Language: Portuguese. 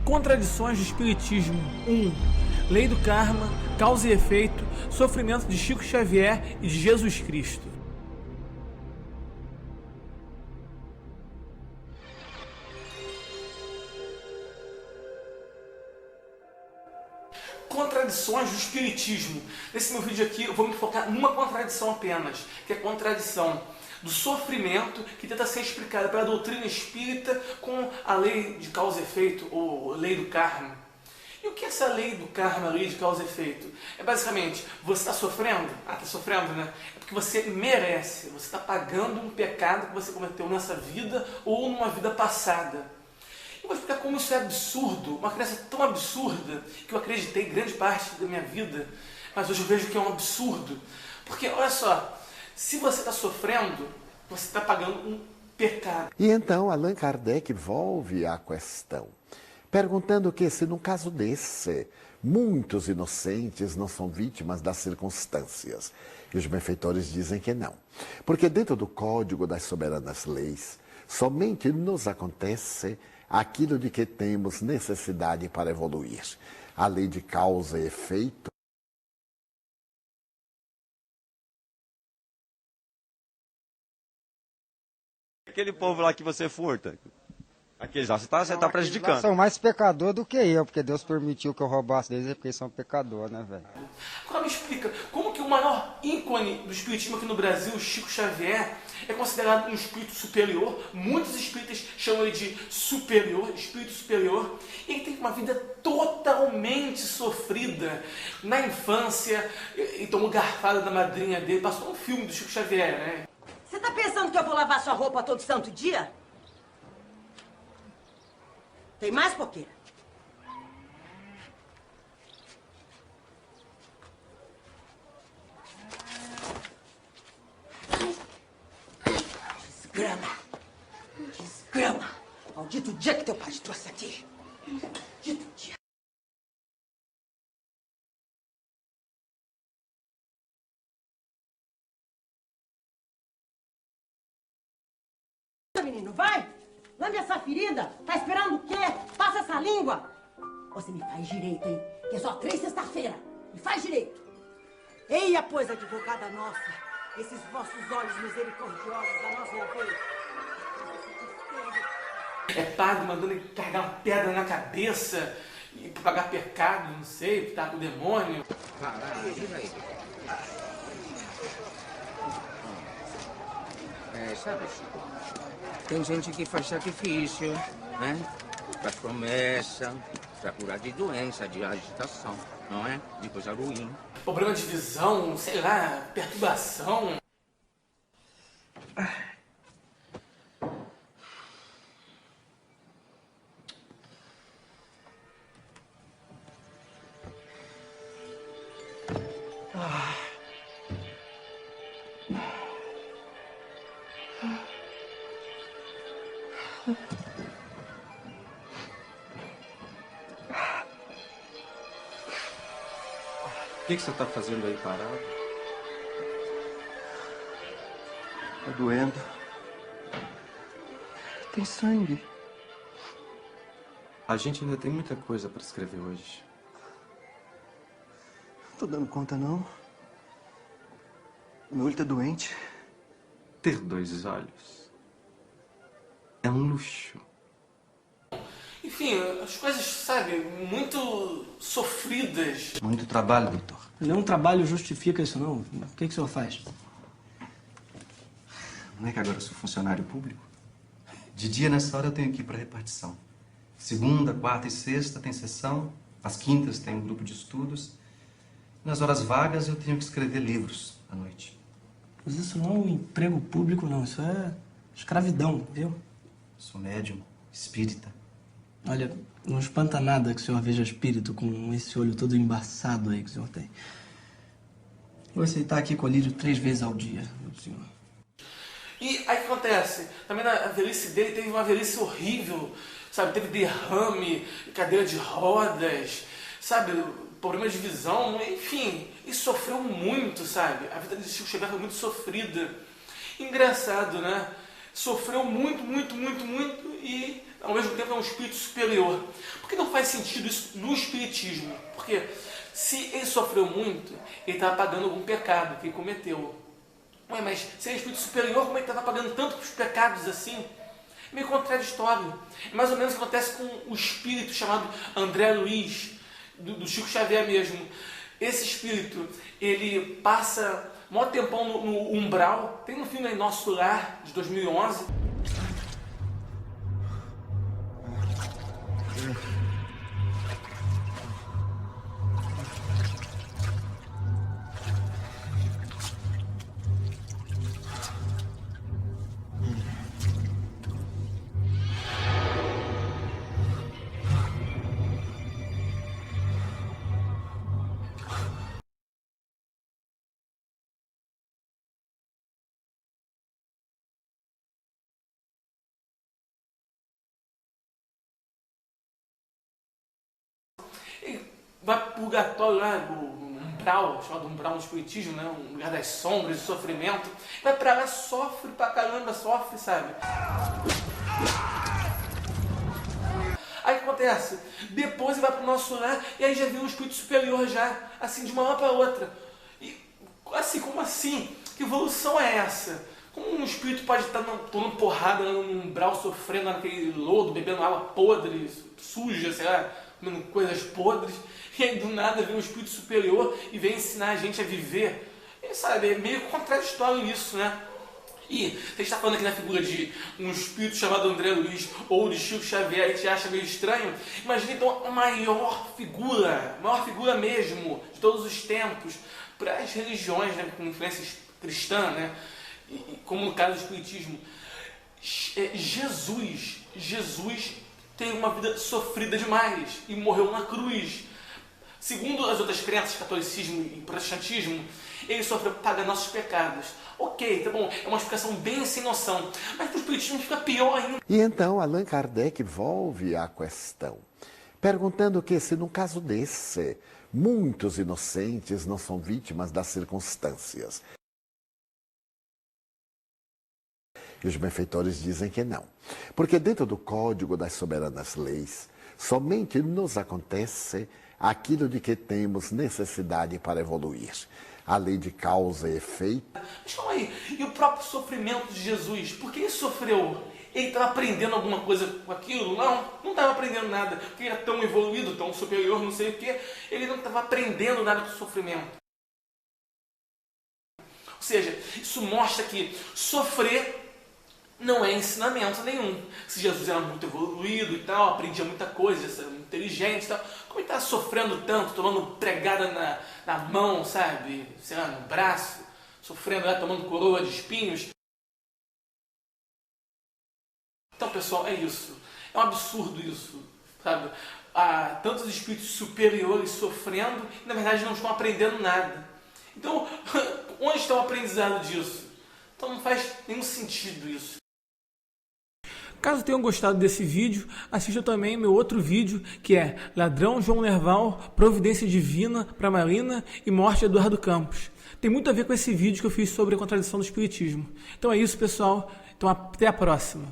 Contradições do Espiritismo 1. Lei do Karma, Causa e Efeito, Sofrimento de Chico Xavier e de Jesus Cristo. Contradições do Espiritismo. Nesse meu vídeo aqui eu vou me focar numa contradição apenas, que é a contradição do sofrimento que tenta ser explicada pela doutrina espírita com a lei de causa e efeito, ou lei do karma. E o que é essa lei do karma, lei de causa e efeito? É basicamente, você está sofrendo? Está sofrendo, né? É porque você merece, você está pagando um pecado que você cometeu nessa vida ou numa vida passada. Eu vou explicar como isso é absurdo, uma crença tão absurda que eu acreditei grande parte da minha vida, mas hoje eu vejo que é um absurdo. Porque, olha só, se você está sofrendo, você está pagando um pecado. E então Allan Kardec volve à questão, perguntando que se num caso desse, muitos inocentes não são vítimas das circunstâncias. E os benfeitores dizem que não. Porque dentro do Código das Soberanas Leis, somente nos acontece aquilo de que temos necessidade para evoluir. A lei de causa e efeito. Aquele povo lá que você furta, aqueles lá, você tá prejudicando. São mais pecador do que eu, porque Deus permitiu que eu roubasse deles, é porque eles são pecadores, né, velho? Agora me explica, como que o maior ícone do espiritismo aqui no Brasil, Chico Xavier, é considerado um espírito superior? Muitos espíritas chamam ele de superior, espírito superior. E ele teve uma vida totalmente sofrida. Na infância, ele tomou garfada da madrinha dele, passou um filme do Chico Xavier, né? Você tá pensando que eu vou lavar sua roupa todo santo dia? Tem mais, Coqueira? Desgrama! Desgrama! Maldito dia que teu pai te trouxe aqui! Maldito dia! Menino, vai! Lambe essa ferida! Tá esperando o quê? Passa essa língua! Você me faz direito, hein? Que é só 3 sexta-feira! Me faz direito! Eia, pois, advogada nossa! Esses vossos olhos misericordiosos da nossa ovelha! É padre mandando ele carregar uma pedra na cabeça e pagar pecado, não sei, tá com o demônio. Sabe, tem gente que faz sacrifício, né? Faz promessa, pra curar de doença, de agitação, não é? De coisa ruim. Problema de visão, sei lá, perturbação. O que você está fazendo aí parado? Tá doendo. Tem sangue. A gente ainda tem muita coisa para escrever hoje. Não tô dando conta, não. Meu olho tá doente. Ter 2 olhos é um luxo. Enfim, as coisas, sabe, muito sofridas. Muito trabalho, doutor. Nenhum trabalho justifica isso, não. O que o senhor faz? Não é que agora eu sou funcionário público? De dia, nessa hora, eu tenho que ir para repartição. Segunda, quarta e sexta tem sessão. Às quintas tem um grupo de estudos. Nas horas vagas, eu tenho que escrever livros à noite. Mas isso não é um emprego público, não. Isso é escravidão, viu? Sou médium, espírita. Olha, não espanta nada que o senhor veja espírito com esse olho todo embaçado aí que o senhor tem. Vou aceitar aqui colírio 3 vezes ao dia, meu senhor. E aí o que acontece? Também na velhice dele teve uma velhice horrível, sabe? Teve derrame, cadeira de rodas, sabe? Problema de visão, enfim. E sofreu muito, sabe? A vida de Chico Xavier foi muito sofrida. Engraçado, né? Sofreu muito, muito, muito, muito e ao mesmo tempo é um espírito superior. Porque que não faz sentido isso no espiritismo? Porque se ele sofreu muito, ele estava pagando algum pecado que ele cometeu. Ué, mas se ele é espírito superior, como ele estava pagando tantos pecados assim? É meio contraditório. É mais ou menos o que acontece com o espírito chamado André Luiz, do Chico Xavier mesmo. Esse espírito, ele passa maior tempão no umbral. Tem um filme aí, Nosso Lar, de 2011. Ele vai para o purgatório lá, um umbral, chamado umbral no espiritismo, né? Um lugar das sombras, do sofrimento. Vai para lá, sofre pra caramba, sofre, sabe? Aí o que acontece? Depois ele vai para o nosso lar e aí já vem um espírito superior já, assim, de uma hora para outra. E assim, como assim? Que evolução é essa? Como um espírito pode estar tomando porrada num umbral, sofrendo naquele lodo, bebendo água podre, suja, sei lá, comendo coisas podres, e aí do nada vem um espírito superior e vem ensinar a gente a viver? E, sabe, é meio contraditório isso, né? E você está falando aqui na figura de um espírito chamado André Luiz ou de Chico Xavier e te acha meio estranho? Imagina então a maior figura mesmo de todos os tempos para as religiões, né, com influência cristã, né? E, como no caso do espiritismo, Jesus teve uma vida sofrida demais e morreu na cruz. Segundo as outras crenças, catolicismo e protestantismo, ele sofreu pagar nossos pecados. Ok, tá bom, é uma explicação bem sem noção, mas para o espiritismo fica pior ainda. E então Allan Kardec volve à questão, perguntando que se num caso desse, muitos inocentes não são vítimas das circunstâncias. E os benfeitores dizem que não, porque dentro do Código das Soberanas Leis, somente nos acontece aquilo de que temos necessidade para evoluir. A lei de causa e efeito. Mas calma aí, e o próprio sofrimento de Jesus? Por que ele sofreu? Ele estava aprendendo alguma coisa com aquilo? Não estava aprendendo nada, porque ele era tão evoluído, tão superior, não sei o quê. Ele não estava aprendendo nada com o sofrimento. Ou seja, isso mostra que sofrer não é ensinamento nenhum. Se Jesus era muito evoluído e tal, aprendia muita coisa, era inteligente e tal, como ele estava sofrendo tanto, tomando pregada na mão, sabe? Sei lá, no braço, sofrendo, tomando coroa de espinhos. Então, pessoal, é isso. É um absurdo isso, sabe? Há tantos espíritos superiores sofrendo e, na verdade, não estão aprendendo nada. Então, onde está o aprendizado disso? Então, não faz nenhum sentido isso. Caso tenham gostado desse vídeo, assista também meu outro vídeo, que é Ladrão João Nerval, Providência Divina para Marina e Morte de Eduardo Campos. Tem muito a ver com esse vídeo que eu fiz sobre a contradição do espiritismo. Então é isso, pessoal. Então até a próxima.